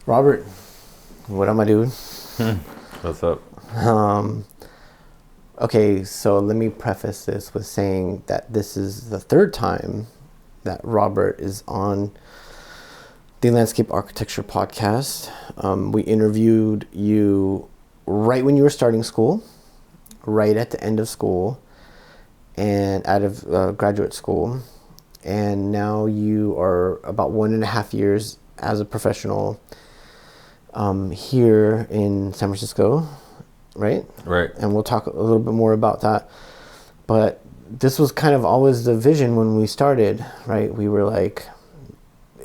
Robert, what am I doing? What's up? Okay, so let me preface this with saying that this is the third time that Robert is on the Landscape Architecture podcast. We interviewed you right when you were starting school, right at the end of school, and out of graduate school. And now you are about 1.5 years as a professional here in San Francisco, right? Right. And we'll talk a little bit more about that. But this was kind of always the vision when we started, right? We were like,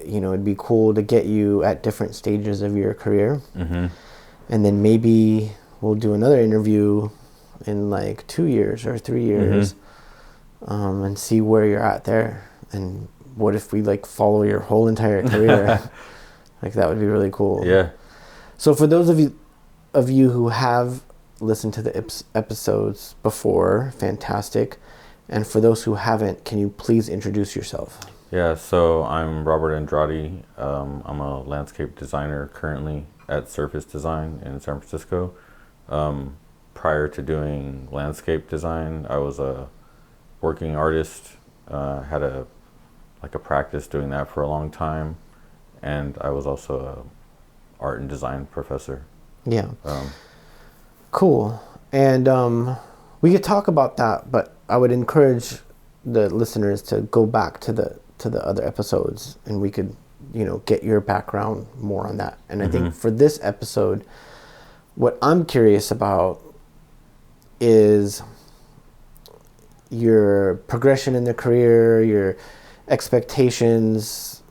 it'd be cool to get you at different stages of your career. Mm-hmm. And then maybe we'll do another interview in like 2 years or 3 years, and see where you're at there. And what if we like follow your whole entire career? Like that would be really cool. Yeah. So for those of you who have listened to the episodes before, fantastic. And for those who haven't, can you please introduce yourself? Yeah, so I'm Robert Andrade. I'm a landscape designer currently at Surface Design in San Francisco. Prior to doing landscape design, I was a working artist, had a practice doing that for a long time, and I was also a art and design professor. Yeah. Cool. And we could talk about that, but I would encourage the listeners to go back to the other episodes, and we could, get your background more on that. And I think for this episode, what I'm curious about is your progression in the career, your expectations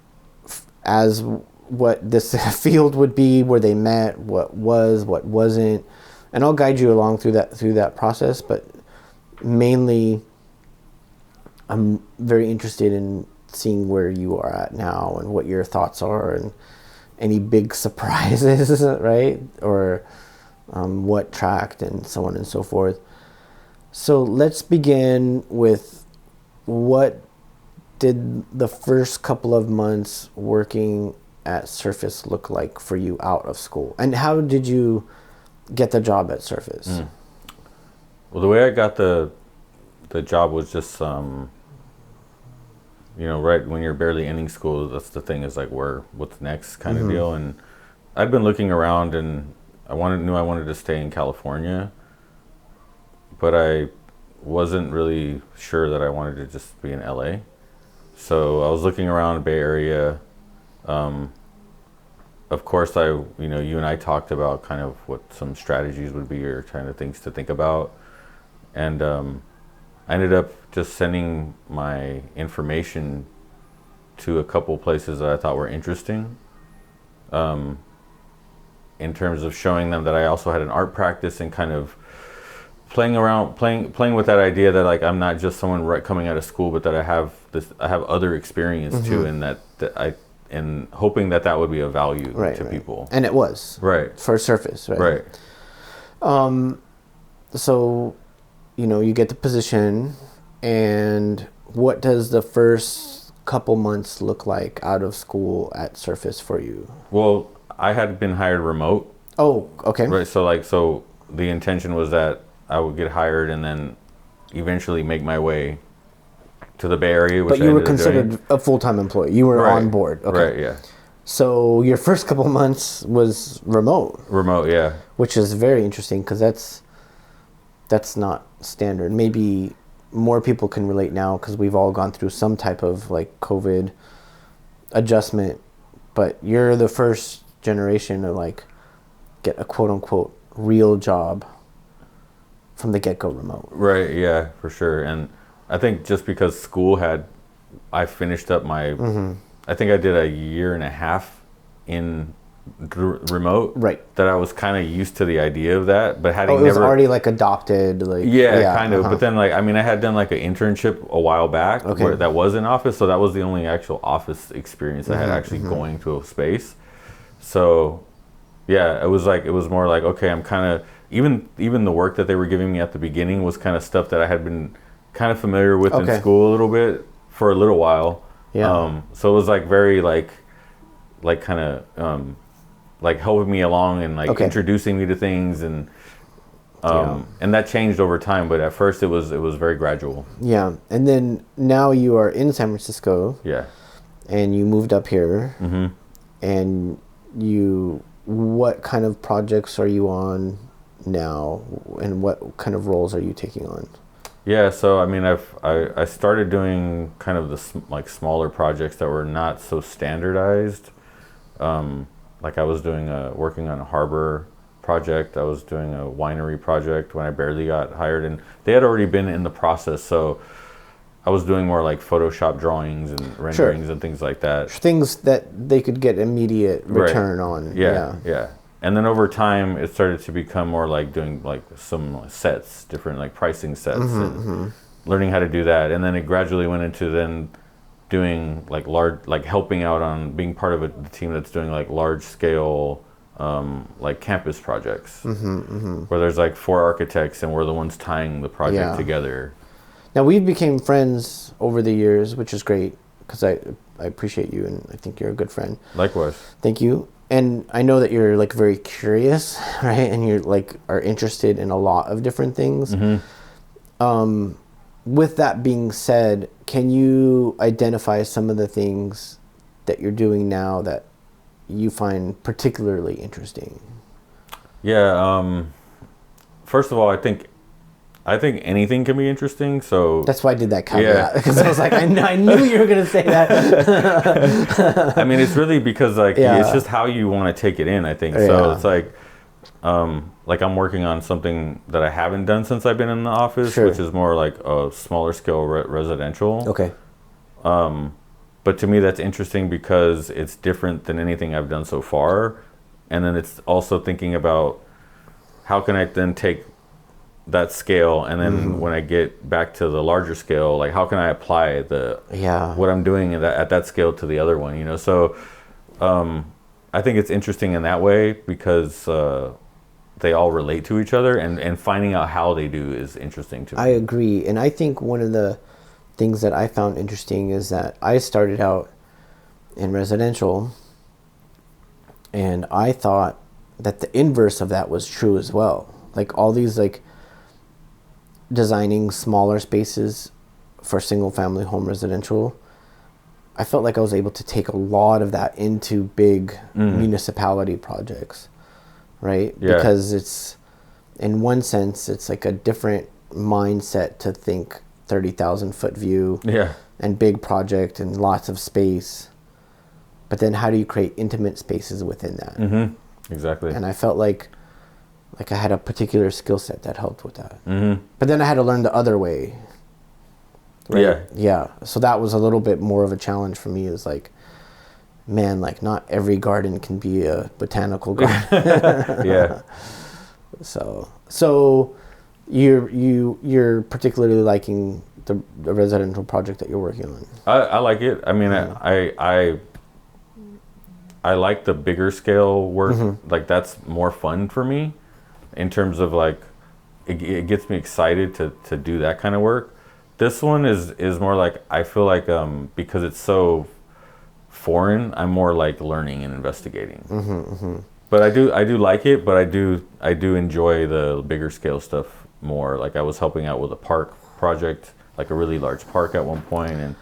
as what this field would be, where they met, what was, what wasn't. And I'll guide you along through that process, but mainly I'm very interested in seeing where you are at now and what your thoughts are and any big surprises, right? Or what tracked and so on and so forth. So let's begin with, what did the first couple of months working at Surface look like for you out of school? And how did you get the job at Surface? Well, the way I got the job was just, right when you're barely ending school, that's the thing, is like, what's next kind of deal. And I'd been looking around, and I wanted to stay in California, but I wasn't really sure that I wanted to just be in LA. So I was looking around the Bay Area. Of course, you and I talked about kind of what some strategies would be, or kind of things to think about. And I ended up just sending my information to a couple places that I thought were interesting, in terms of showing them that I also had an art practice, and kind of playing with that idea that, like, I'm not just someone coming out of school, but that I have other experience too, and and hoping that would be of value to people. And it was. Right. For Surface, right? Right. So, you get the position, and what does the first couple months look like out of school at Surface for you? Well, I had been hired remote. Oh, okay. Right. So the intention was that I would get hired and then eventually make my way to the Bay Area. But you were considered a full-time employee. You were on board. Okay. Right, yeah. So your first couple months was remote. Remote, yeah. Which is very interesting, because that's not standard. Maybe more people can relate now, because we've all gone through some type of like COVID adjustment. But you're the first generation to like get a quote-unquote real job from the get-go remote. Right, yeah, for sure. And I think just because I finished up my, I think I did a 1.5 years in remote. Right. That I was kind of used to the idea of that, but it was already like adopted, like. Yeah, kind of. But then I had done like an internship a while back where that was in office, so that was the only actual office experience I had actually going to a space. So, yeah, it was more like, okay, I'm kind of, even the work that they were giving me at the beginning was kind of stuff that I had been kind of familiar with in school a little bit for a little while. Yeah. So it was like very like kind of like helping me along and like introducing me to things, and that changed over time. But at first it was very gradual. Yeah, and then now you are in San Francisco. Yeah. And you moved up here. Mm-hmm. And what kind of projects are you on now, and what kind of roles are you taking on? Yeah, so I mean, I started doing kind of the like smaller projects that were not so standardized. Like I was doing working on a harbor project. I was doing a winery project when I barely got hired, and they had already been in the process. So I was doing more like Photoshop drawings and renderings and things like that. Things that they could get immediate return on. Yeah. And then over time, it started to become more like doing like some sets, different like pricing sets, and learning how to do that. And then it gradually went into then doing like like helping out on being part of the team that's doing like large scale like campus projects, where there's like 4 architects and we're the ones tying the project together. Now, we became friends over the years, which is great, because I appreciate you, and I think you're a good friend. Likewise. Thank you. And I know that you're like very curious, right? And you're like are interested in a lot of different things. With that being said, can you identify some of the things that you're doing now that you find particularly interesting? Yeah. First of all, I think anything can be interesting. So that's why I did that caveat, because I was like, I knew you were going to say that. I mean, it's really because like it's just how you want to take it in, I think. So it's like I'm working on something that I haven't done since I've been in the office, which is more like a smaller scale residential. Okay. But to me, that's interesting because it's different than anything I've done so far. And then it's also thinking about how can I then take that scale, and then when I get back to the larger scale, like how can I apply what I'm doing at that scale to the other one, you know? So I think it's interesting in that way because they all relate to each other, and finding out how they do is interesting to me. I agree. And I think one of the things that I found interesting is that I started out in residential, and I thought that the inverse of that was true as well. Like all these like designing smaller spaces for single family home residential, I felt like I was able to take a lot of that into big municipality projects, right? Yeah. Because it's, in one sense, it's like a different mindset to think 30,000 foot view and big project and lots of space. But then how do you create intimate spaces within that? Exactly. And I felt like I had a particular skill set that helped with that. But then I had to learn the other way. Right? Yeah. So that was a little bit more of a challenge for me, is like, man, like not every garden can be a botanical garden. So you're particularly liking the residential project that you're working on. I like it. I mean, I like the bigger scale work. Like that's more fun for me. In terms of like, it gets me excited to do that kind of work. This one is more like, I feel like because it's so foreign, I'm more like learning and investigating. But I do like it, but I do enjoy the bigger scale stuff more. Like I was helping out with a park project, like a really large park at one point, and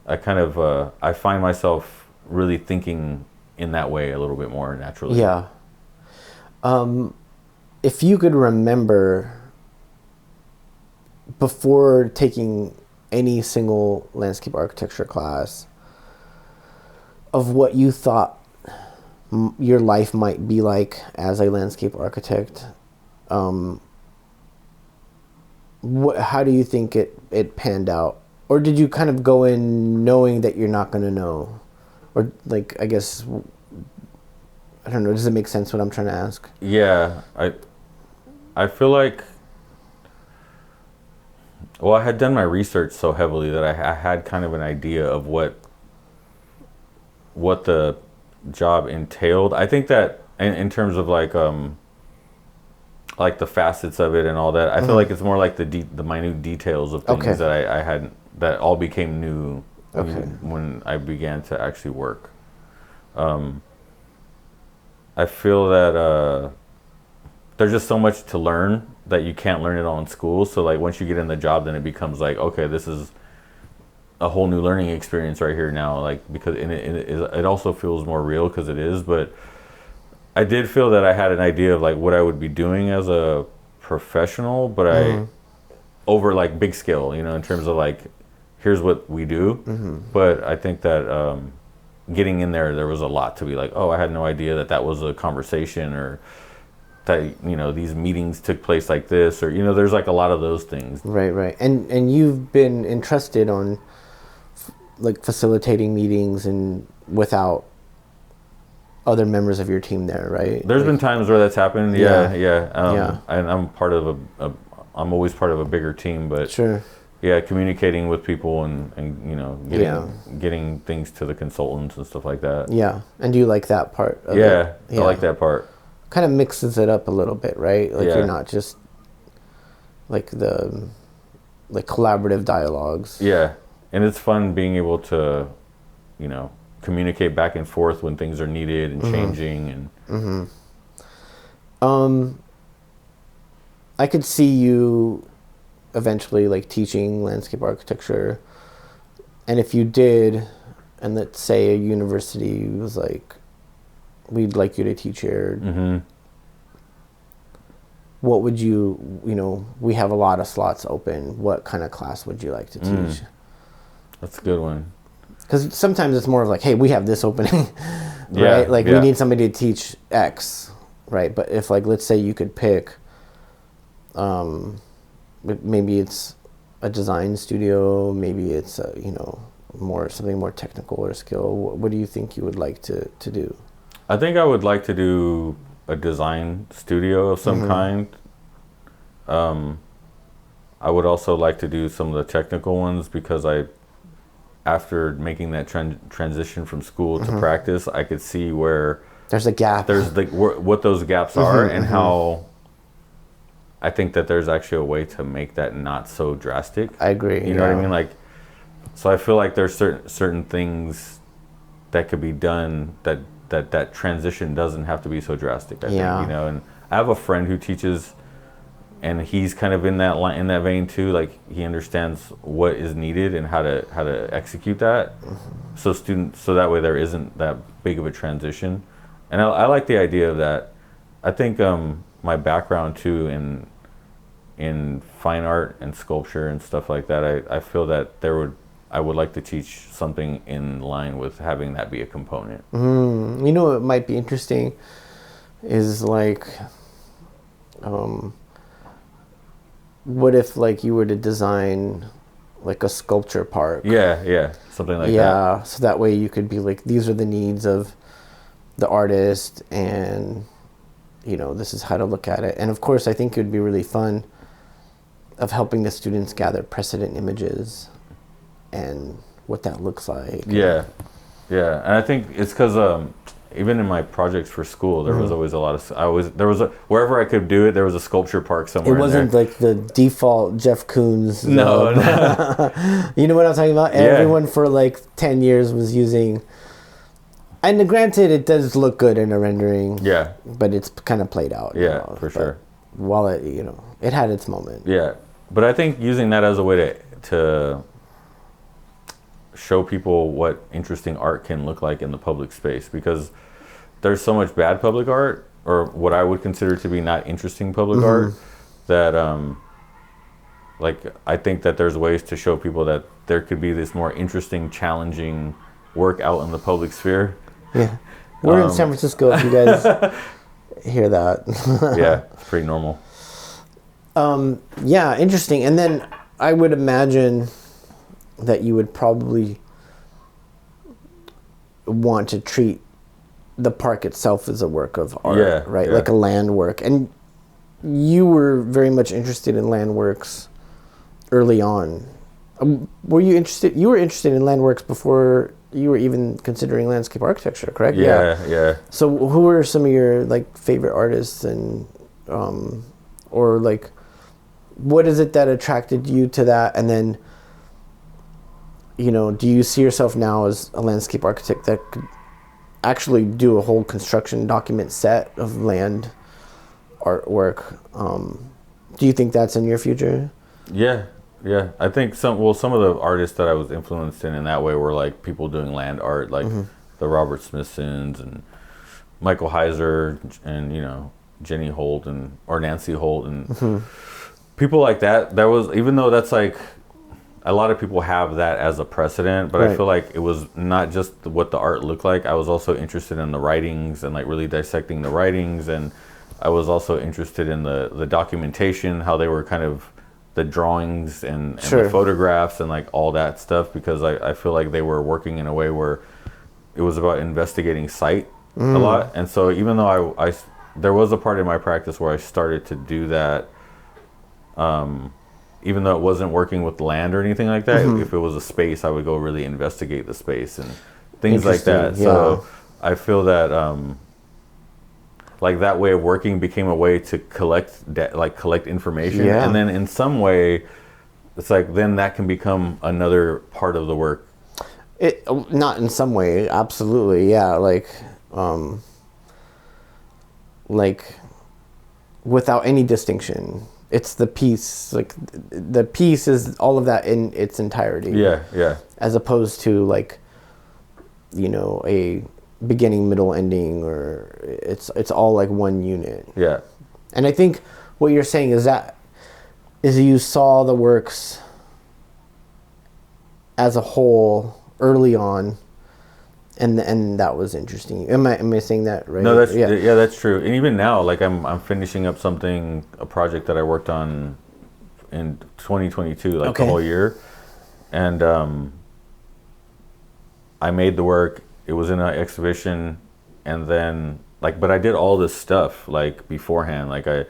I kind of I find myself really thinking in that way a little bit more naturally. Yeah. If you could remember, before taking any single landscape architecture class, of what you thought your life might be like as a landscape architect, how do you think it panned out? Or did you kind of go in knowing that you're not going to know? Or like, I guess, I don't know, does it make sense what I'm trying to ask? Yeah, I feel like, well, I had done my research so heavily that I had kind of an idea of what the job entailed. I think that in terms of like the facets of it and all that, I feel like it's more like the minute details of things that I hadn't, that all became new when I began to actually work. I feel that there's just so much to learn that you can't learn it all in school. So like once you get in the job, then it becomes like, okay, this is a whole new learning experience right here now. Like because it also feels more real because it is. But I did feel that I had an idea of like what I would be doing as a professional, but I over like big scale, you know, in terms of like here's what we do. But I think that getting in there was a lot to be like, oh, I had no idea that was a conversation, or that, you know, these meetings took place like this, or, you know, there's like a lot of those things. Right. And you've been entrusted on like facilitating meetings and without other members of your team there, right? There's like, been times where that's happened. Yeah. And I'm part of I'm always part of a bigger team, but sure. Yeah, communicating with people and you know, getting things to the consultants and stuff like that. Yeah. And do you like that part of it? Yeah. I like that part. Kind of mixes it up a little bit, right? Like you're not just like the collaborative dialogues. Yeah. And it's fun being able to, you know, communicate back and forth when things are needed and changing and I could see you eventually like teaching landscape architecture, and if you did, and let's say a university was like, we'd like you to teach here, what would you know, we have a lot of slots open, what kind of class would you like to teach? That's a good one. Because sometimes it's more of like, hey, we have this opening, right? Like we need somebody to teach X, right? But if like, let's say you could pick, maybe it's a design studio, maybe it's a, you know, something more technical or skill. What do you think you would like to do? I think I would like to do a design studio of some kind. I would also like to do some of the technical ones because after making that transition from school to practice, I could see where there's a gap. There's like what those gaps are and how I think that there's actually a way to make that not so drastic. I agree. You know what I mean? Like, so I feel like there's certain things that could be done that transition doesn't have to be so drastic. I think, you know, and I have a friend who teaches, and he's kind of in that vein too. Like he understands what is needed and how to execute that. So that way there isn't that big of a transition. And I like the idea of that. I think my background too in fine art and sculpture and stuff like that, I feel that I would like to teach something in line with having that be a component. You know what might be interesting is like, what if like you were to design like a sculpture park? Yeah, something like that. Yeah, so that way you could be like, these are the needs of the artist, and you know, this is how to look at it. And of course, I think it would be really fun of helping the students gather precedent images and what that looks like. Yeah. And I think it's because even in my projects for school, there was always a lot of. Wherever I could do it, there was a sculpture park somewhere. It wasn't like the default Jeff Koons. No. You know what I'm talking about? Everyone for like 10 years was using. And granted, it does look good in a rendering. Yeah. But it's kind of played out. Yeah, for sure. While it, you know, it had its moment. Yeah, but I think using that as a way to show people what interesting art can look like in the public space, because there's so much bad public art, or what I would consider to be not interesting public art, that like I think that there's ways to show people that there could be this more interesting, challenging work out in the public sphere. Yeah, we're in San Francisco, if you guys hear that. Yeah, it's pretty normal. Yeah, interesting. And then I would imagine that you would probably want to treat the park itself as a work of art, right? Like a land work. And you were very much interested in land works early on. Were you interested? You were interested in land works before you were even considering landscape architecture, correct? Yeah. So who were some of your like favorite artists, and or like what is it that attracted you to that? And then, you know, do you see yourself now as a landscape architect that could actually do a whole construction document set of land artwork. Do you think that's in your future? Yeah, yeah. I think some of the artists that I was influenced in that way were like people doing land art, like the Robert Smithsons and Michael Heiser and Jenny Holt or Nancy Holt and people like that. That was, even though that's like a lot of people have that as a precedent, but I feel like it was not just what the art looked like. I was also interested in the writings and like really dissecting the writings, and I was also interested in the documentation, how they were kind of the drawings and the photographs and like all that stuff, because I feel like they were working in a way where it was about investigating sight a lot. And so even though I there was a part in my practice where I started to do that, even though it wasn't working with land or anything like that, if it was a space, I would go really investigate the space and things like that. Yeah. So I feel that like that way of working became a way to collect information, and then in some way, it's like then that can become another part of the work. It not in some way, absolutely, yeah. Like without any distinction. It's the piece, like the piece is all of that in its entirety. Yeah, yeah. As opposed to like, a beginning, middle, ending, or it's all like one unit. Yeah. And I think what you're saying is you saw the works as a whole early on, and that was interesting. Am I saying that right? No, that's true. And even now, like I'm finishing up a project that I worked on in 2022, like the whole year, and I made the work. It was in an exhibition, and then but I did all this stuff like beforehand. Like I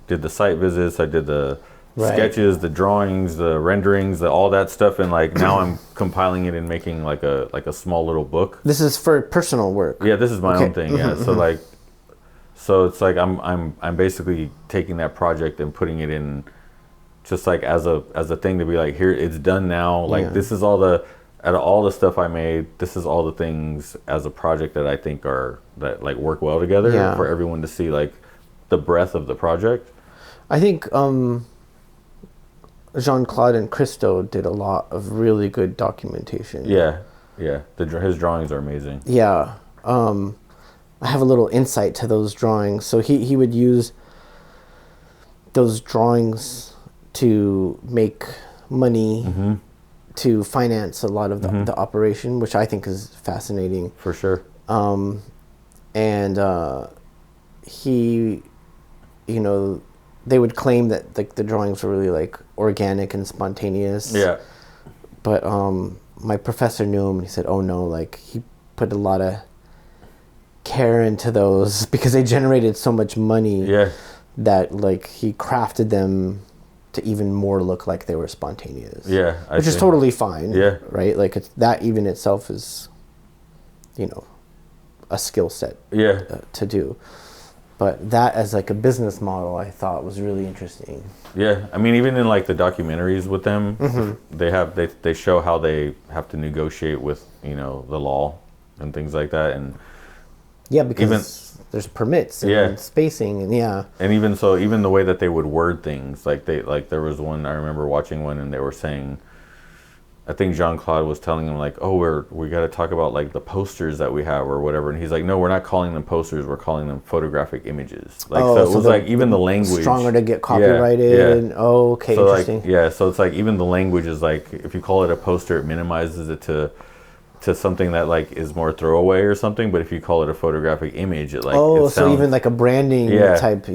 did the site visits, I did the sketches, the drawings, the renderings, all that stuff, and like now I'm compiling it and making like a small little book. This is for personal work. Yeah, this is my own thing. Yeah, so it's like I'm basically taking that project and putting it in, just like as a thing to be like, here, it's done now. Like this is out of all the stuff I made, this is all the things as a project that I think that like work well together for everyone to see, like the breadth of the project. I think Jean-Claude and Christo did a lot of really good documentation. Yeah. His drawings are amazing. Yeah. I have a little insight to those drawings. So he would use those drawings to make money, to finance a lot of the operation, which I think is fascinating. For sure. And he, they would claim that like the drawings were really like organic and spontaneous. Yeah. But my professor knew him and he said, oh no, like he put a lot of care into those because they generated so much money that like he crafted them to even more look like they were spontaneous. Yeah. Which is totally fine. Yeah. Right? Like that even itself is, a skill set to do. But that as like a business model, I thought was really interesting. Yeah, I mean, even in like the documentaries with them, they show how they have to negotiate with the law and things like that, and because there's permits and spacing and even the way that they would word things, like there was one I remember watching one and they were saying, I think Jean-Claude was telling him like, oh, we got to talk about like the posters that we have or whatever, and he's like, no, we're not calling them posters, we're calling them photographic images. Like so it was like even the language stronger to get copyrighted. Okay, so interesting. Like, so it's like even the language is like, if you call it a poster, it minimizes it to something that like is more throwaway or something, but if you call it a photographic image, it like so even like a branding type.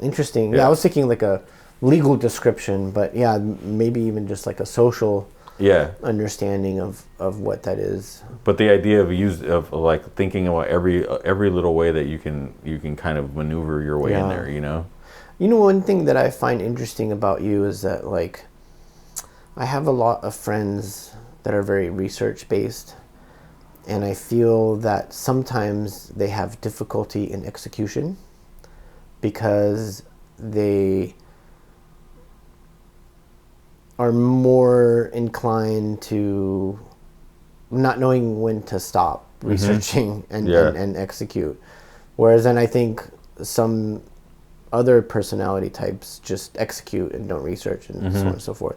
Interesting. I was thinking like a legal description, but maybe even just like a social understanding of what that is. But the idea of like thinking about every little way that you can kind of maneuver your way in there, one thing that I find interesting about you is that like I have a lot of friends that are very research based, and I feel that sometimes they have difficulty in execution because they are more inclined to not knowing when to stop, researching and, Yeah. and execute. Whereas then I think some other personality types just execute and don't research and so on and so forth.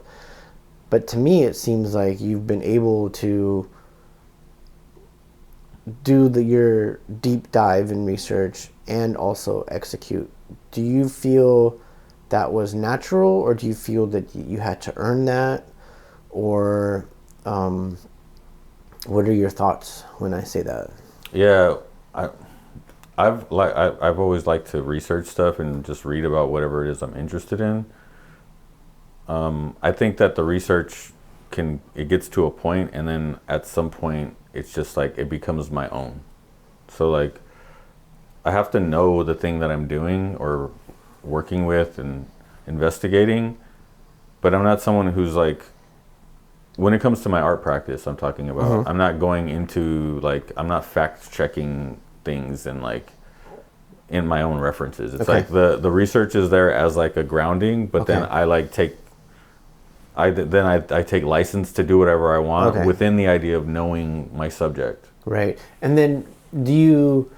But to me, it seems like you've been able to do your deep dive in research and also execute. Do you feel that was natural, or do you feel that you had to earn that? Or what are your thoughts when I say that? Yeah, I've always liked to research stuff and just read about whatever it is I'm interested in. I think that the research it gets to a point, and then at some point it's just like it becomes my own. So like I have to know the thing that I'm doing or working with and investigating, but I'm not someone who's like, when it comes to my art practice, I'm talking about, I'm not going into like, I'm not fact checking things and like in my own references. It's like the research is there as like a grounding, but then I like take license to do whatever I want within the idea of knowing my subject. Right. And then do you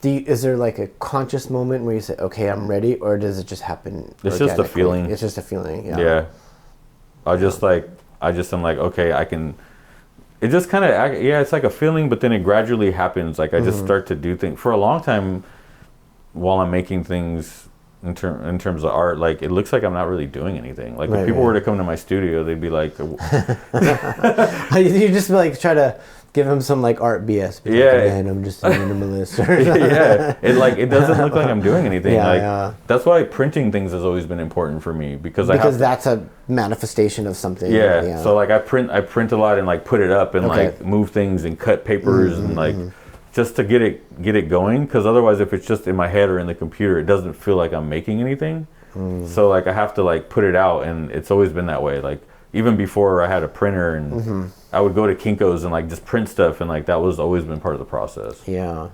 is there like a conscious moment where you say, okay, I'm ready, or does it just happen? It's just a feeling. It's just a feeling. Yeah. Yeah. I just am like, okay, I can. It just kind of, it's like a feeling, but then it gradually happens. Like I just start to do things for a long time while I'm making things in terms of art. Like it looks like I'm not really doing anything. Like if people were to come to my studio, they'd be like, you just like try to give them some like art BS. Like, man, I'm just a minimalist. It doesn't look like I'm doing anything. That's why printing things has always been important for me because that's a manifestation of something. So like I print a lot and like put it up and like move things and cut papers and like just to get it going, because otherwise if it's just in my head or in the computer, it doesn't feel like I'm making anything. So like I have to like put it out, and it's always been that way. Like even before I had a printer, and I would go to Kinko's and like just print stuff, and like that was always been part of the process. Yeah.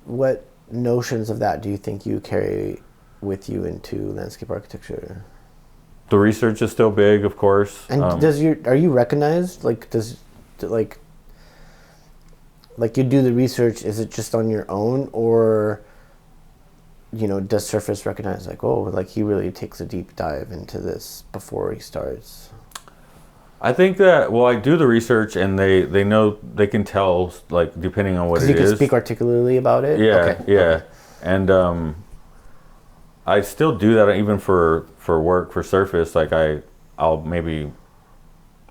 What notions of that do you think you carry with you into landscape architecture? The research is still big, of course. And are you recognized? Like you do the research, is it just on your own, or does Surface recognize like, oh, like he really takes a deep dive into this before he starts? I think that, well, I do the research, and they know, they can tell, like, depending on what it is. Because you can speak articulately about it? Yeah. And I still do that even for work, for Surface. Like I'll maybe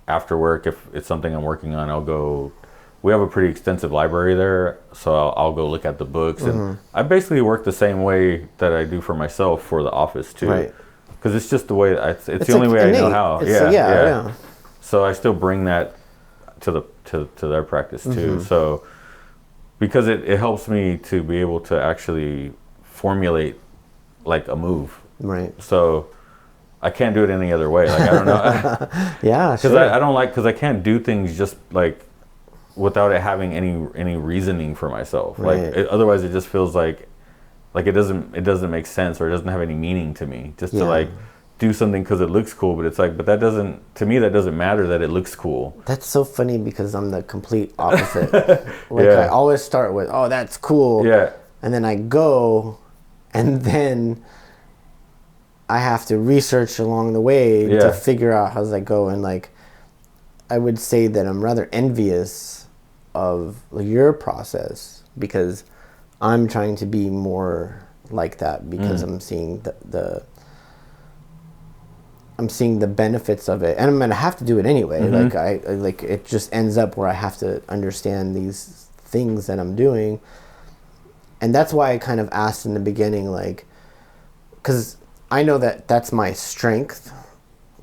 after work, if it's something I'm working on, I'll go. We have a pretty extensive library there, so I'll go look at the books, and I basically work the same way that I do for myself for the office too, right? Because it's just the way it's the only way innate. I know how. Yeah. So I still bring that to their practice too. So because it helps me to be able to actually formulate like a move, right? So I can't do it any other way. Like I don't know. Yeah, because I don't like, because I can't do things just like without it having any reasoning for myself. Right. Like otherwise it just feels like it doesn't make sense, or it doesn't have any meaning to me. Just to like do something because it looks cool, but it's like, but that doesn't matter that it looks cool. That's so funny, because I'm the complete opposite. I always start with, oh, that's cool. Yeah. And then I go, and then I have to research along the way to figure out how does that go. And like, I would say that I'm rather envious of your process, because I'm trying to be more like that, because I'm seeing the benefits of it, and I'm gonna have to do it anyway. Like it just ends up where I have to understand these things that I'm doing, and that's why I kind of asked in the beginning, like, because I know that that's my strength,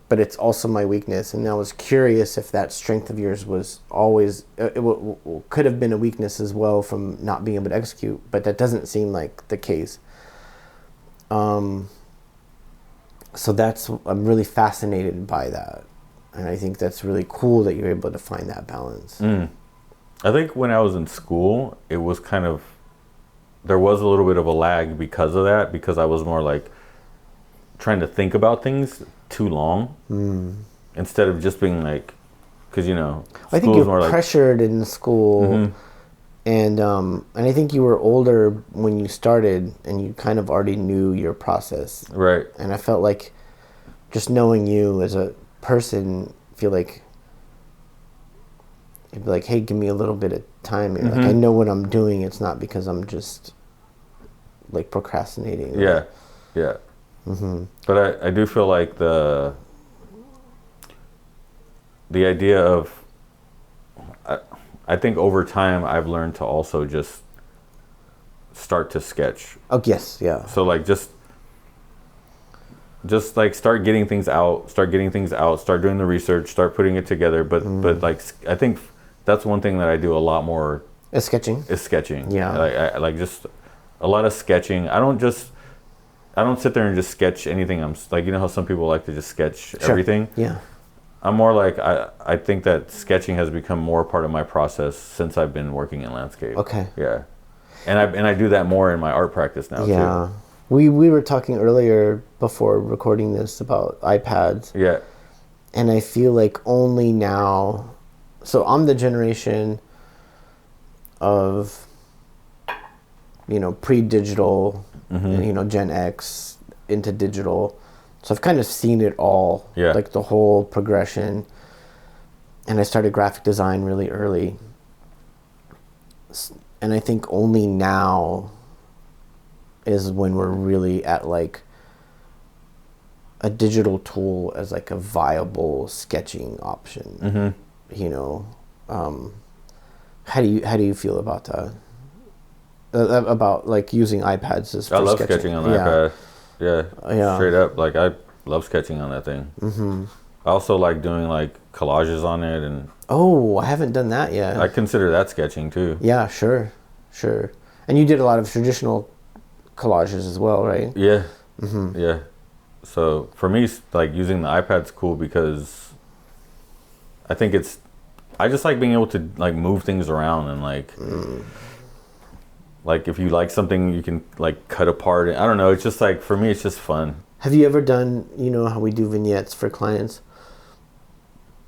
but it's also my weakness, and I was curious if that strength of yours was always could have been a weakness as well from not being able to execute, but that doesn't seem like the case. So I'm really fascinated by that, and I think that's really cool that you're able to find that balance. I think when I was in school, it was kind of, there was a little bit of a lag because of that, because I was more like trying to think about things too long instead of just being like because I think school's you're more like pressured in school, and I think you were older when you started, and you kind of already knew your process. right. And I felt like just knowing you as a person, feel like you'd be like, hey, give me a little bit of time here. Like I know what I'm doing. It's not because I'm just like procrastinating. Yeah, yeah. But I do feel like the idea of I think over time I've learned to also just start to sketch. Oh yes, yeah. So like just like start getting things out, start doing the research, start putting it together. But like I think that's one thing that I do a lot more Is sketching. is sketching. Yeah. Like I like just a lot of sketching. I don't sit there and just sketch anything. I'm like, how some people like to just sketch everything. Yeah. I'm more like I think that sketching has become more part of my process since I've been working in landscape. Okay. Yeah. And I do that more in my art practice now Yeah. too. We were talking earlier before recording this about iPads. Yeah. And I feel like only now, so I'm the generation of, pre-digital, Gen X into digital. So I've kind of seen it all, Yeah. like the whole progression. And I started graphic design really early. And I think only now is when we're really at like a digital tool as like a viable sketching option. How do you feel about that? About like using iPads as for I love sketching on the iPad. Yeah. Straight up, like I love sketching on that thing. I also like doing like collages on it, and I haven't done that yet. I consider that sketching too. Yeah, sure. And you did a lot of traditional collages as well, right? Yeah. Yeah. So for me, like using the iPad's cool because I think I just like being able to like move things around and like if you like something, you can like cut apart. I don't know. It's just like, for me, it's just fun. Have you ever done, how we do vignettes for clients?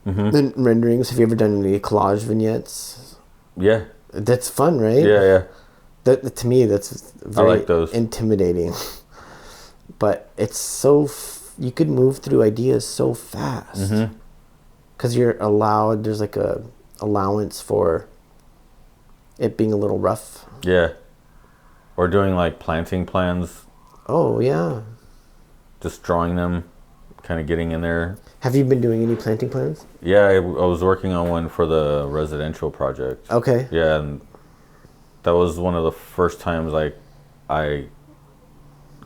And renderings. Have you ever done any collage vignettes? Yeah. That's fun, right? Yeah. That to me, that's very I like those. intimidating. But it's so you could move through ideas so fast because you're allowed. There's like a allowance for it being a little rough. Yeah. Or doing like planting plans. Oh yeah. Just drawing them, kind of getting in there. Have you been doing any planting plans? Yeah, I was working on one for the residential project. Okay. Yeah, and that was one of the first times like I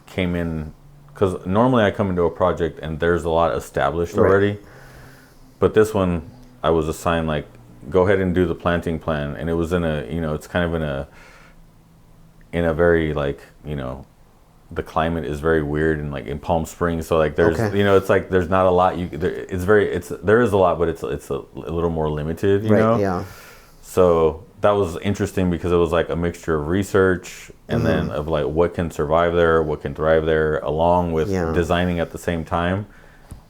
came in, because normally I come into a project and there's a lot established already. But this one I was assigned like, go ahead and do the planting plan, and it was in a, it's kind of in a very like, the climate is very weird and like in Palm Springs, so like there's it's like there's not a lot there is a lot, but it's a little more limited, you know. Yeah. So that was interesting because it was like a mixture of research and then of like what can survive there, what can thrive there, along with designing at the same time.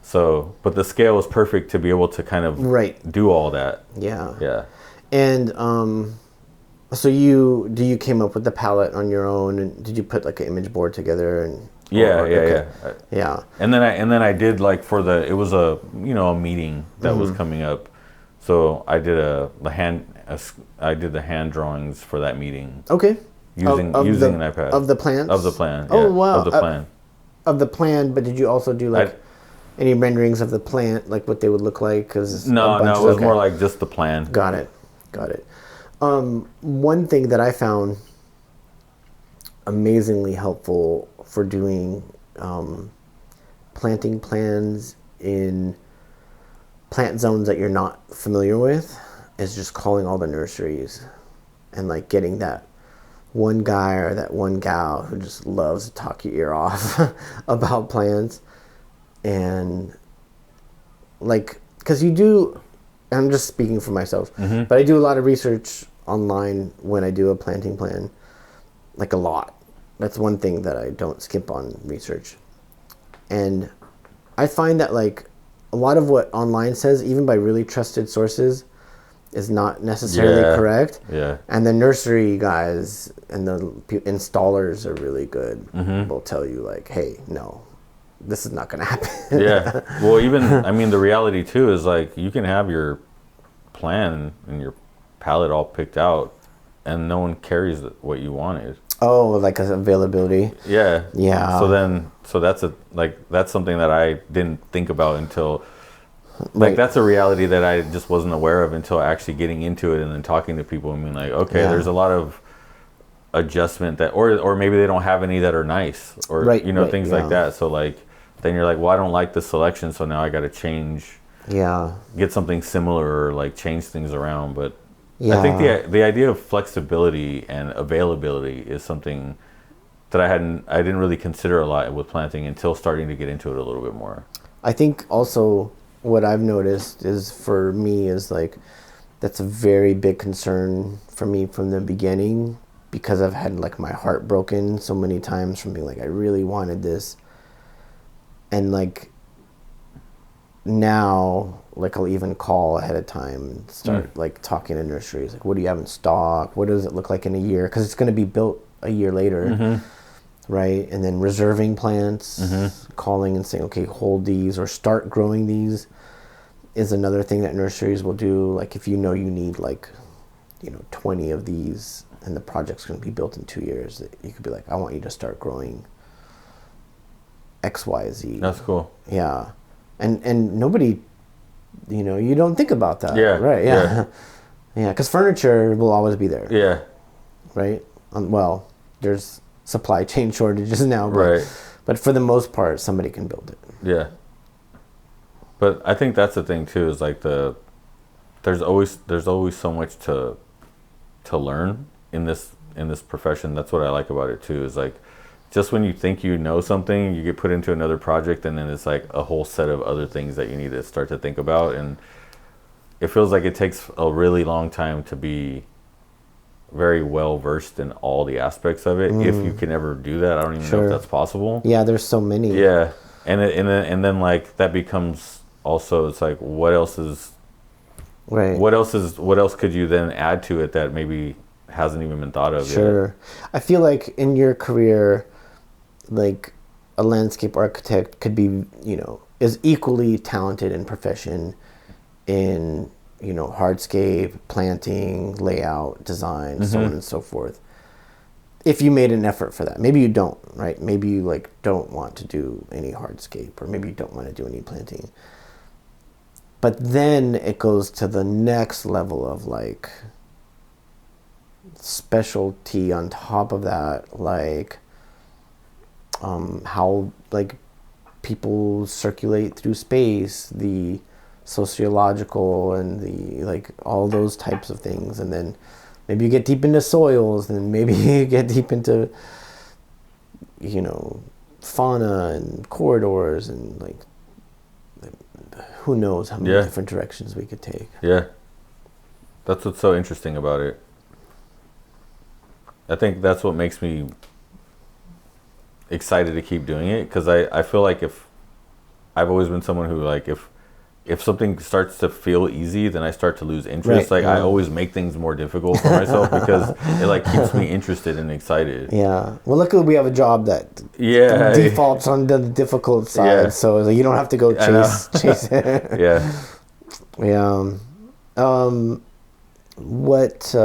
So, but the scale was perfect to be able to kind of do all that. Yeah. And so you came up with the palette on your own, and did you put like an image board together? And yeah. And then I did like it was a a meeting that was coming up, so I did the hand drawings for that meeting. Okay. Using an iPad of the plants. Of the plan. Oh wow. Of the plan. Of the plan, but did you also do like any renderings of the plant, like what they would look like? Cause no, it was more like just the plan. Got it. One thing that I found amazingly helpful for doing planting plans in plant zones that you're not familiar with is just calling all the nurseries and like getting that one guy or that one gal who just loves to talk your ear off about plants. And like, because you do, I'm just speaking for myself, but I do a lot of research online when I do a planting plan, like a lot. That's one thing that I don't skip on research. And I find that like a lot of what online says, even by really trusted sources, is not necessarily correct. Yeah. And the nursery guys and the installers are really good. They'll tell you like, hey, no, this is not going to happen. Yeah. Well, even, I mean, the reality too is like, you can have your plan and your palette all picked out and no one carries what you wanted. Oh, like availability. Yeah. Yeah. So that's something that I didn't think about until, like, that's a reality that I just wasn't aware of until actually getting into it and then talking to people and being like, okay, there's a lot of adjustment that, or maybe they don't have any that are nice, or things like that. So like, then you're like, well, I don't like the selection, so now I got to change. Yeah. Get something similar or like change things around, but. I think the idea of flexibility and availability is something that I didn't really consider a lot with planting until starting to get into it a little bit more. I think also what I've noticed is, for me, is like, that's a very big concern for me from the beginning, because I've had like my heart broken so many times from being like, I really wanted this, and like now, like, I'll even call ahead of time and start like talking to nurseries, like, what do you have in stock? What does it look like in a year? Because it's going to be built a year later, right? And then reserving plants, calling and saying, okay, hold these or start growing these is another thing that nurseries will do. Like, if you know you need like, 20 of these and the project's going to be built in 2 years, you could be like, I want you to start growing X, Y, Z. That's cool. Yeah. And nobody, you don't think about that. Yeah. Right. Yeah. Yeah. Because furniture will always be there. Yeah. Right. Well, there's supply chain shortages now. But, right. But for the most part, somebody can build it. Yeah. But I think that's the thing too, is like there's always so much to learn in this profession. That's what I like about it too, is like, just when you think you know something, you get put into another project, and then it's like a whole set of other things that you need to start to think about. And it feels like it takes a really long time to be very well versed in all the aspects of it. If you can ever do that, I don't even know if that's possible. Yeah, there's so many. Yeah, and then like that becomes also, it's like, what else could you then add to it that maybe hasn't even been thought of yet? Sure. I feel like in your career, like, a landscape architect could be, is equally talented in profession in, hardscape, planting, layout, design, so on and so forth. If you made an effort for that. Maybe you don't, right? Maybe you like don't want to do any hardscape, or maybe you don't want to do any planting. But then it goes to the next level of like specialty on top of that, like how like people circulate through space, the sociological and the like, all those types of things. And then maybe you get deep into soils, and maybe you get deep into fauna and corridors, and like who knows how many different directions we could take. Yeah, that's what's so interesting about it. I think that's what makes me excited to keep doing it, because I feel like if I've always been someone who, like, if something starts to feel easy, then I start to lose interest. Right, I always make things more difficult for myself because it like keeps me interested and excited. Yeah. Well, luckily we have a job that defaults on the difficult side, so you don't have to go chase it. Yeah. Yeah. What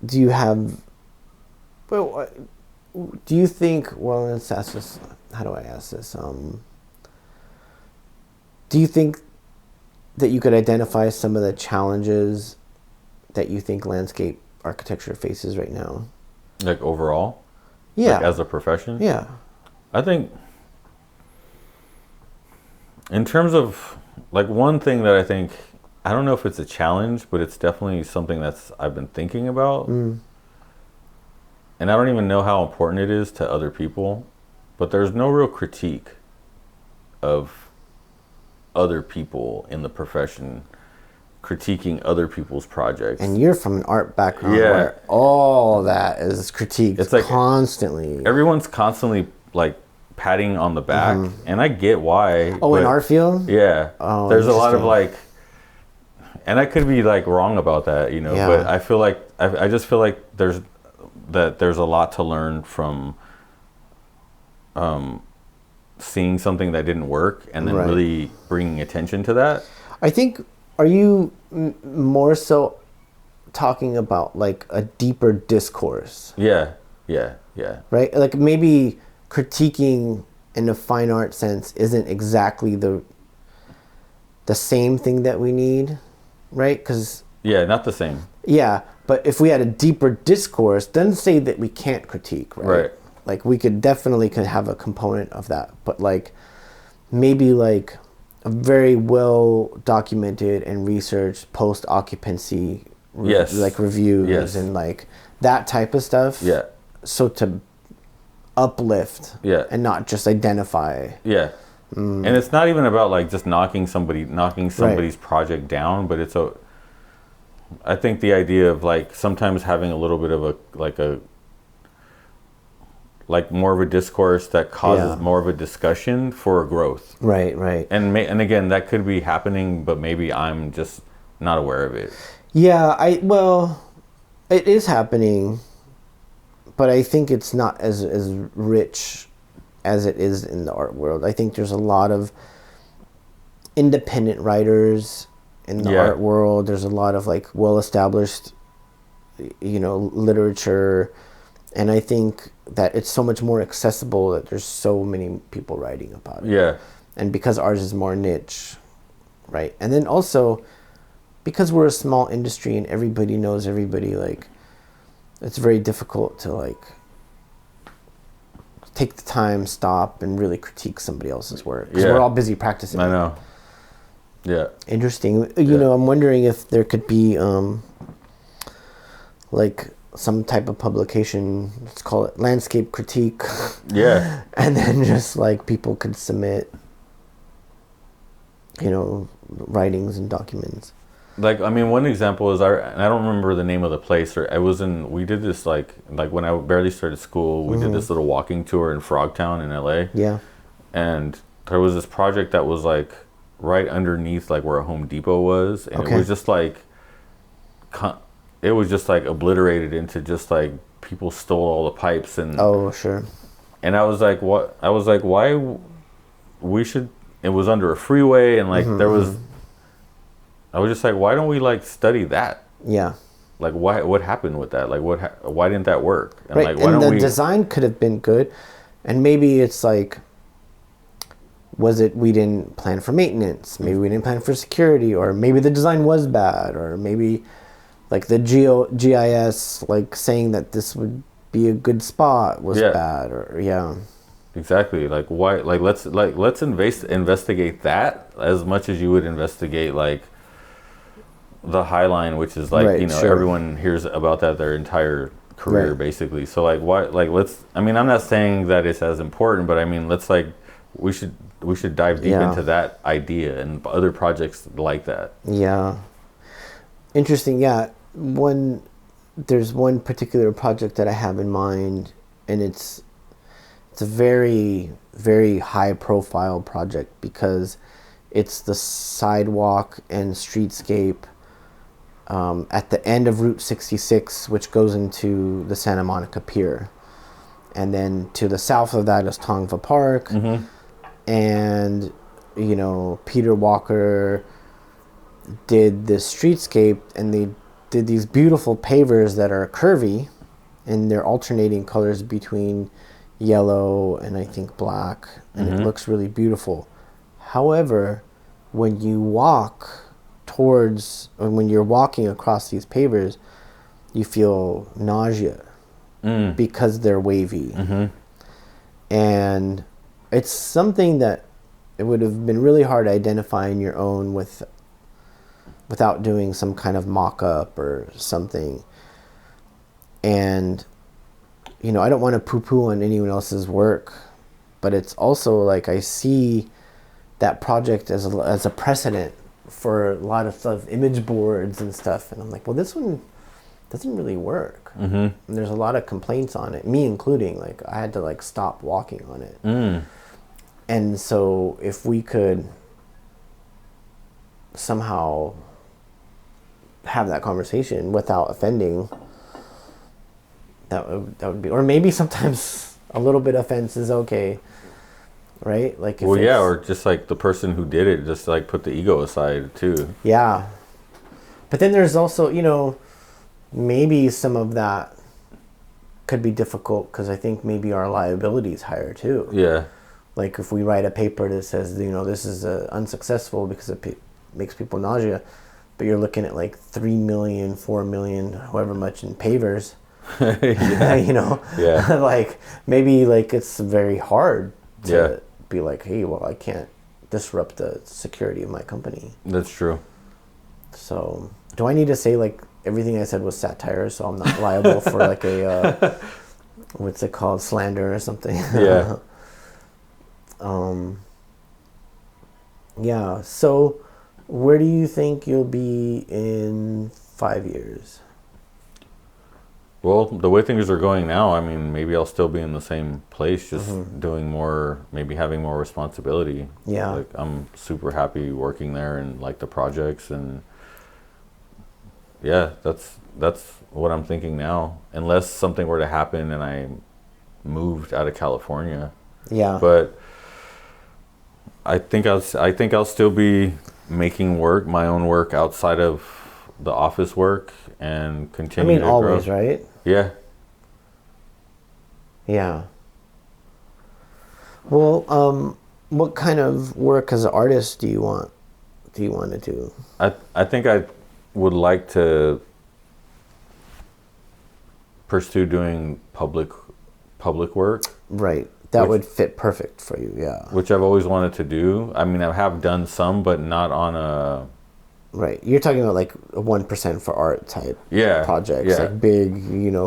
do you have? Well, do you think? Well, let's ask this. How do I ask this? Do you think that you could identify some of the challenges that you think landscape architecture faces right now? Like overall? Yeah. Like as a profession? Yeah. I think in terms of, like, one thing that I think, I don't know if it's a challenge, but it's definitely something I've been thinking about. And I don't even know how important it is to other people, but there's no real critique of other people in the profession critiquing other people's projects. And you're from an art background where all that is critiqued. It's like constantly. Everyone's constantly like patting on the back, and I get why. Oh, in our field? Yeah. Oh, there's a lot of interesting. like, and I could be like wrong about that, you know, Yeah. but I feel like, I just feel like there's a lot to learn from seeing something that didn't work and then Right. really bringing attention to that. I think, are you more so talking about like a deeper discourse, Yeah. right? Like maybe critiquing in a fine art sense isn't exactly the same thing that we need, right? Because Yeah, not the same. yeah, but if we had a deeper discourse, then say that we can't critique, right? Right. Like we could definitely could have a component of that, but like maybe like a very well documented and researched post occupancy Yes. like reviews Yes. and like that type of stuff. Yeah. So to uplift Yeah. and not just identify. Yeah. And it's not even about like just knocking somebody's project down, but I think the idea of like sometimes having a little bit of like more of a discourse that causes more of a discussion for growth. Right, right. And again, that could be happening, but maybe I'm just not aware of it. Yeah, well, it is happening, but I think it's not as rich as it is in the art world. I think there's a lot of independent writers in the art world. There's a lot of like well-established, literature, and I think that it's so much more accessible that there's so many people writing about it. Yeah. And because ours is more niche, right? And then also because we're a small industry and everybody knows everybody, like it's very difficult to like take the time, stop, and really critique somebody else's work. Because we're all busy practicing. I know. Yeah. Interesting. I'm wondering if there could be like some type of publication, let's call it landscape critique. Yeah. And then just like people could submit, writings and documents. Like, I mean, one example is and I don't remember the name of the place, we did this like when I barely started school, we did this little walking tour in Frogtown in LA. Yeah. And there was this project that was like right underneath like where a Home Depot was. And it was just like, obliterated into just like people stole all the pipes and. Oh, sure. And I was like, why it was under a freeway and like I was just like, why don't we like study that? Yeah. Like, what happened with that? Like, why didn't that work? And right. like, why and don't the design could have been good, and maybe it's like, was it we didn't plan for maintenance? Maybe we didn't plan for security, or maybe the design was bad, or maybe like the GIS like saying that this would be a good spot was bad, or Exactly. Like why? Let's investigate that as much as you would investigate like the High Line, which is like everyone hears about that their entire career basically. So like why? Like I mean, I'm not saying that it's as important, but I mean let's like we should dive deep into that idea and other projects like that. Yeah. Interesting. Yeah. There's one particular project that I have in mind, and it's a very, very high profile project because it's the sidewalk and streetscape at the end of Route 66, which goes into the Santa Monica Pier. And then to the south of that is Tongva Park. And, Peter Walker did this streetscape, and they did these beautiful pavers that are curvy, and they're alternating colors between yellow and I think black, and it looks really beautiful. However, when you walk when you're walking across these pavers, you feel nausea because they're wavy. And it's something that it would have been really hard to identify on your own without doing some kind of mock-up or something. And I don't want to poo-poo on anyone else's work, but it's also like I see that project as a precedent for a lot of stuff, image boards and stuff, and I'm like, well, this one doesn't really work. And there's a lot of complaints on it, me including. Like, I had to like stop walking on it. And so if we could somehow have that conversation without offending, that would be, or maybe sometimes a little bit of offense is okay, right? Like, if or just like the person who did it, just like put the ego aside too. Yeah. But then there's also, maybe some of that could be difficult because I think maybe our liability is higher too. Yeah. Like, if we write a paper that says, this is unsuccessful because it makes people nausea, but you're looking at like 3 million, 4 million, however much in pavers, like, maybe like it's very hard to be like, hey, well, I can't disrupt the security of my company. That's true. So do I need to say like everything I said was satire, so I'm not liable for like a what's it called, slander or something? Yeah. Yeah. So where do you think you'll be in 5 years? Well, the way things are going now, I mean, maybe I'll still be in the same place, just doing more, maybe having more responsibility. Yeah. Like, I'm super happy working there and like the projects, and yeah, that's what I'm thinking now. Unless something were to happen and I moved out of California. Yeah. But I think I'll still be making my own work outside of the office work and continue to always, grow. right? Yeah. Yeah. Well, what kind of work as an artist do you want to do? I think I would like to pursue doing public work. Right. That would fit perfect for you, yeah. Which I've always wanted to do. I mean, I have done some, but not on a... Right. You're talking about like a 1% for art type projects. Yeah. Like big,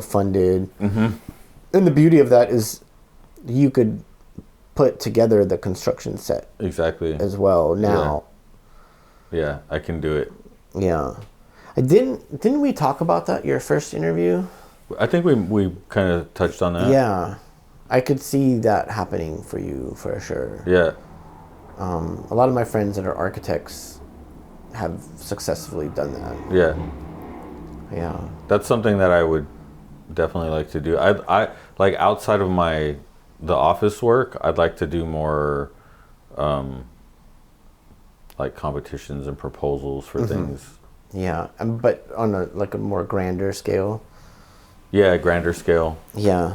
funded. Mm-hmm. And the beauty of that is you could put together the construction set. Exactly. As well now. Yeah, I can do it. Yeah. Didn't we talk about that, your first interview? I think we kind of touched on that. Yeah. I could see that happening for you for sure. Yeah. A lot of my friends that are architects have successfully done that. Yeah. Yeah. That's something that I would definitely like to do. I like, outside of the office work, I'd like to do more like competitions and proposals for things. Yeah, but on a more grander scale. Yeah, grander scale. Yeah.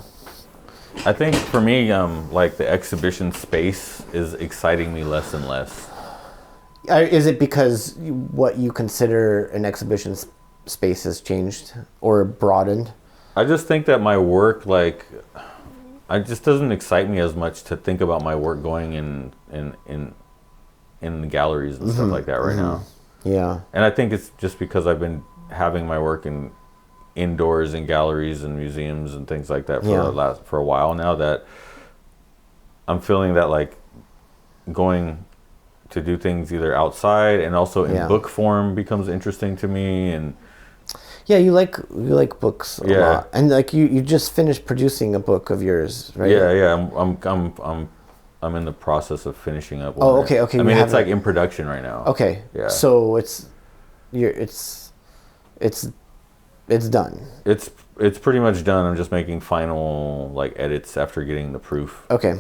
I think for me, like, the exhibition space is exciting me less and less. Is it because what you consider an exhibition space has changed or broadened? I just think that my work, like, it just doesn't excite me as much to think about my work going in the galleries and stuff like that right now. Yeah. And I think it's just because I've been having my work indoors in galleries and museums and things like that for a while now, that I'm feeling that, like, going to do things either outside and also in book form becomes interesting to me. And yeah, you like books a lot, and like you just finished producing a book of yours, right? Yeah. I'm in the process of finishing up one. Oh, okay. I mean, it's like in production right now. Okay. Yeah. So it's done. It's pretty much done. I'm just making final, like, edits after getting the proof. Okay.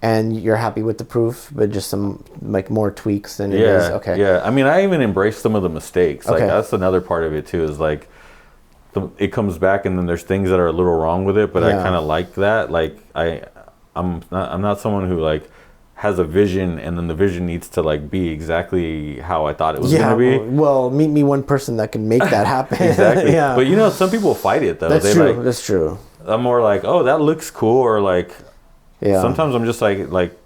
And you're happy with the proof, but just some like more tweaks than it is. Okay. Yeah. I mean, I even embrace some of the mistakes. Like, that's another part of it too. Is like, it comes back and then there's things that are a little wrong with it, but I kind of like that. Like, I'm not someone who, like, has a vision and then the vision needs to, like, be exactly how I thought it was going to be. Well, meet me one person that can make that happen. Exactly. Yeah. But some people fight it though. That's true. That's true. I'm more like, oh, that looks cool, or like, sometimes I'm just like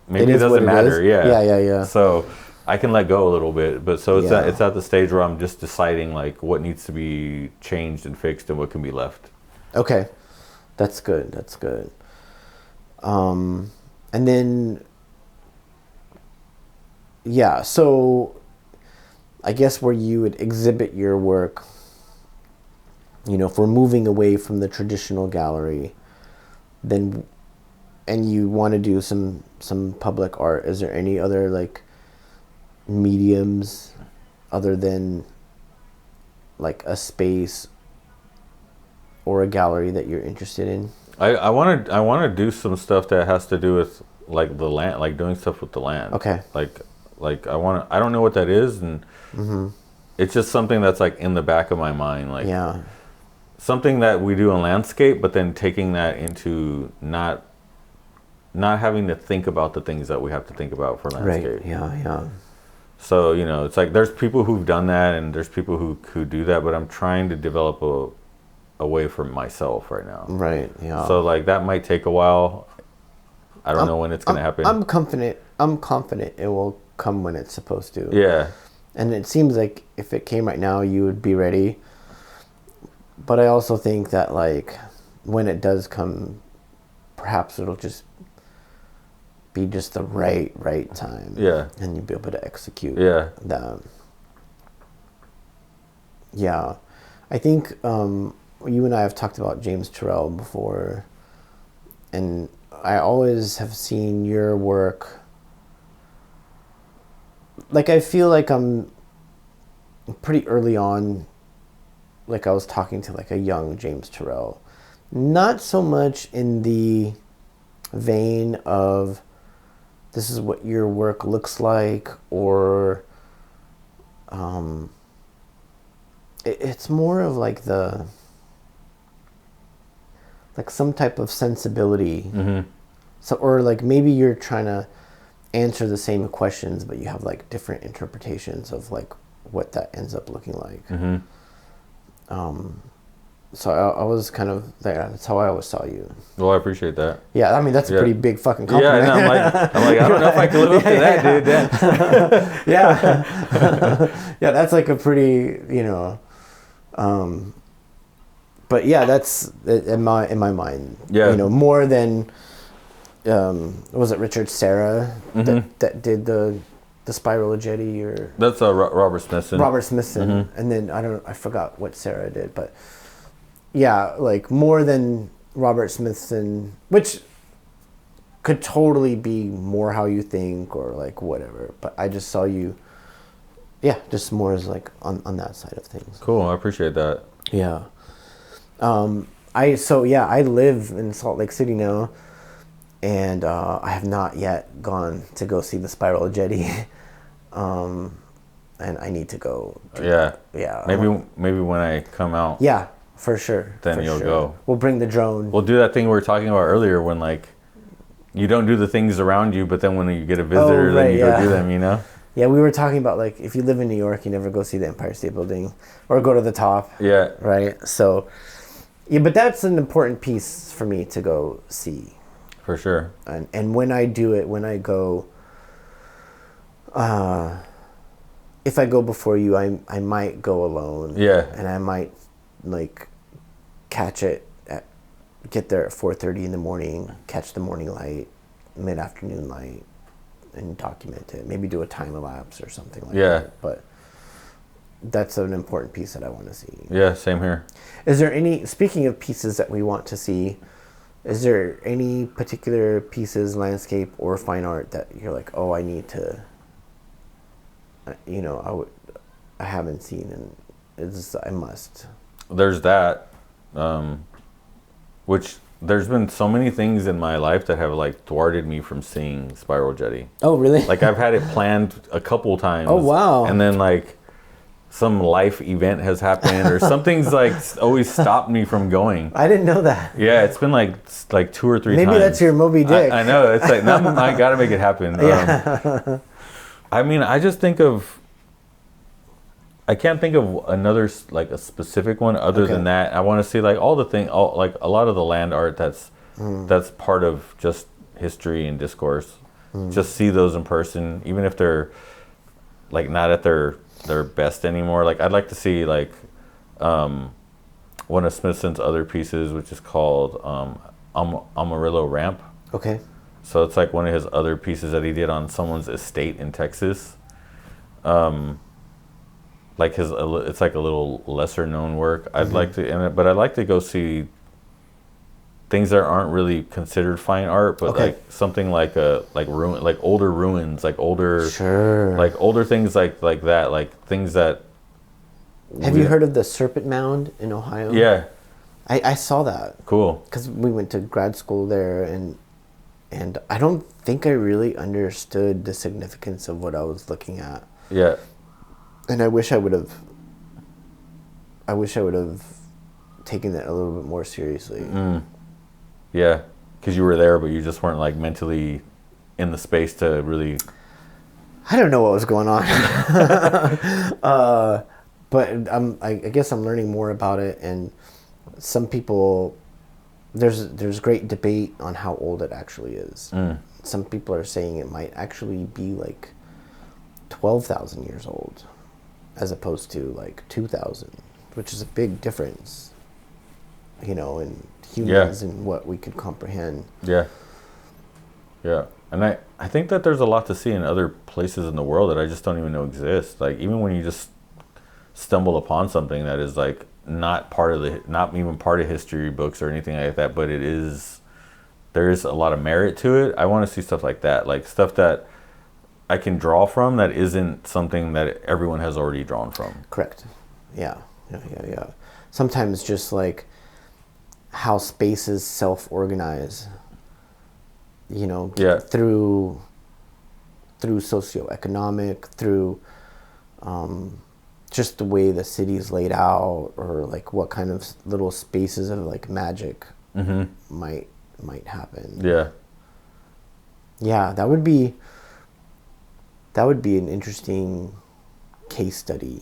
maybe it doesn't matter. Yeah. So I can let go a little bit, but so it's at the stage where I'm just deciding, like, what needs to be changed and fixed and what can be left. Okay, that's good. That's good. And then, so I guess where you would exhibit your work, you know, if we're moving away from the traditional gallery, then, and you want to do some public art, is there any other like mediums other than like a space or a gallery that you're interested in? I want to do some stuff that has to do with like the land, like doing stuff with the land. Okay. Like I don't know what that is, and it's just something that's like in the back of my mind, like something that we do in landscape, but then taking that into not having to think about the things that we have to think about for landscape. Right. Yeah. So, you know, it's like there's people who've done that and there's people who do that, but I'm trying to develop a way for myself right now. Right. Yeah. So like that might take a while. I don't know when it's going to happen. I'm confident it will come when it's supposed to. Yeah. And it seems like if it came right now, you would be ready. But I also think that like when it does come, perhaps it'll just be just the right time. Yeah. And you'll be able to execute that. Yeah. I think you and I have talked about James Turrell before, and I always have seen your work. Like, I feel like I'm pretty early on, like I was talking to like a young James Turrell. Not so much in the vein of this is what your work looks like, or it's more of like some type of sensibility. So, or like maybe you're trying to answer the same questions, but you have like different interpretations of like what that ends up looking like. So I was kind of there. That's how I always saw you. Well, I appreciate that. Yeah, I mean that's a pretty big fucking compliment. Yeah, and I'm like, I don't know if I can live up to that, dude. Yeah, that's like a pretty, you know. But yeah, that's in my mind. Yeah. You know, more than was it Richard Serra that did the spiral jetty, or that's Robert Smithson. And then I forgot what Serra did, but yeah, like more than Robert Smithson, which could totally be more how you think or like whatever. But I just saw you, just more as like on that side of things. Cool, I appreciate that. Yeah. I live in Salt Lake City now, and I have not yet gone to go see the spiral jetty. And I need to go. Yeah. Yeah. Maybe when I come out. Yeah, for sure. Then you'll go. We'll bring the drone. We'll do that thing we were talking about earlier, when like you don't do the things around you, but then when you get a visitor, then you go do them. You know. Yeah, we were talking about like if you live in New York, you never go see the Empire State Building or go to the top. Yeah. Right. So, yeah, but that's an important piece for me to go see. For sure. And when I do it, when I go, if I go before you, I might go alone. Yeah. And I might like catch it get there at 4:30 in the morning, catch the morning light, mid-afternoon light, and document it. Maybe do a time lapse or something like that. But that's an important piece that I want to see. Yeah, same here. Is there any, speaking of pieces that we want to see, is there any particular pieces, landscape or fine art, that you're like, oh, I need to, I haven't seen, and I must? There's that, which there's been so many things in my life that have like thwarted me from seeing Spiral Jetty. Oh, really? Like I've had it planned a couple times. Oh, wow. And then like some life event has happened or something's like always stopped me from going. I didn't know that. Yeah, it's been like 2 or 3 times. Maybe that's your Moby Dick. I know. It's like, now I gotta make it happen. Yeah. I mean, I can't think of another, like a specific one other than that. I want to see like like a lot of the land art that's part of just history and discourse. Just see those in person, even if they're like not at their best anymore. Like I'd like to see like one of Smithson's other pieces, which is called Amarillo Ramp. Okay. So it's like one of his other pieces that he did on someone's estate in Texas. like it's like a little lesser known work. I'd like to, but I'd like to go see things that aren't really considered fine art, but like something like like older ruins, like older, like older things like that, like things that. Have you heard of the Serpent Mound in Ohio? Yeah, I saw that. Cool. Because we went to grad school there, and I don't think I really understood the significance of what I was looking at. Yeah. And I wish I would have taken that a little bit more seriously. Yeah, because you were there, but you just weren't like mentally in the space to really. I don't know what was going on. But I guess I'm learning more about it, and some people, there's great debate on how old it actually is. Some people are saying it might actually be like 12,000 years old, as opposed to like 2,000, which is a big difference, in humans and what we could comprehend. Yeah. And I think that there's a lot to see in other places in the world that I just don't even know exist. Like, even when you just stumble upon something that is like not even part of history books or anything like that, but there's a lot of merit to it. I want to see stuff like that, like stuff that I can draw from that isn't something that everyone has already drawn from. Correct. Yeah. Sometimes just like how spaces self-organize, through socioeconomic, through just the way the city's laid out, or like what kind of little spaces of like magic might happen. Yeah, that would be an interesting case study.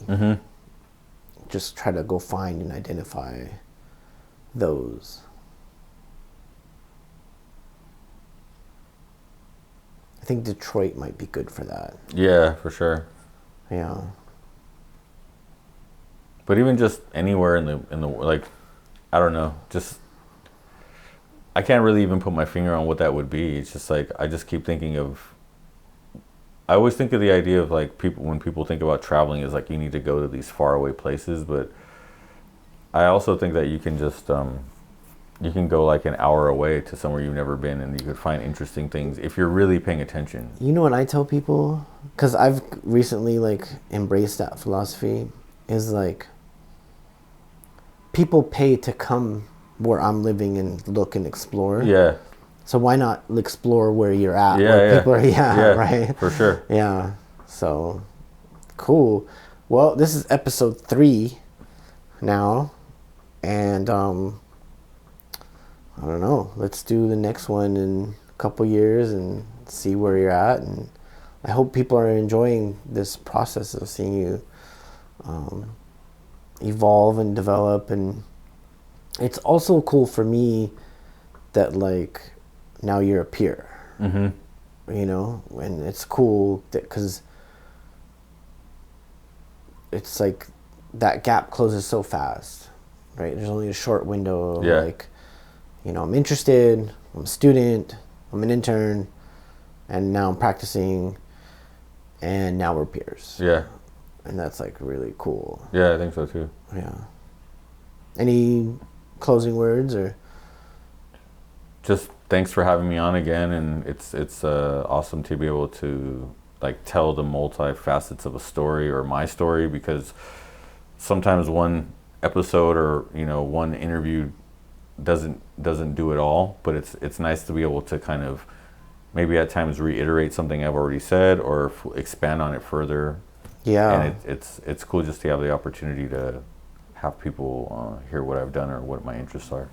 Just try to go find and identify those. I think Detroit might be good for that. Yeah, for sure. Yeah. But even just anywhere in the like, I don't know, just I can't really even put my finger on what that would be. It's just like I just keep thinking of. I always think of the idea of like when people think about traveling is like you need to go to these faraway places, but I also think that you can just you can go like an hour away to somewhere you've never been, and you could find interesting things if you're really paying attention. You know what I tell people, because I've recently like embraced that philosophy, is like people pay to come where I'm living and look and explore. Yeah. So why not explore where you're at? Yeah, people are, right? For sure. Yeah. So, cool. Well, this is episode 3 now, and I don't know. Let's do the next one in a couple years and see where you're at. And I hope people are enjoying this process of seeing you evolve and develop. And it's also cool for me that like now you're a peer. And it's cool because it's like that gap closes so fast, right? There's only a short window of like, I'm interested, I'm a student, I'm an intern, and now I'm practicing, and now we're peers. Yeah. And that's like really cool. Yeah, I think so too. Yeah. Any closing words or? Just thanks for having me on again, and it's awesome to be able to like tell the multifacets of a story or my story, because sometimes one episode or one interview doesn't do it all, but it's nice to be able to kind of maybe at times reiterate something I've already said or expand on it further. Yeah. And it's cool just to have the opportunity to have people hear what I've done or what my interests are.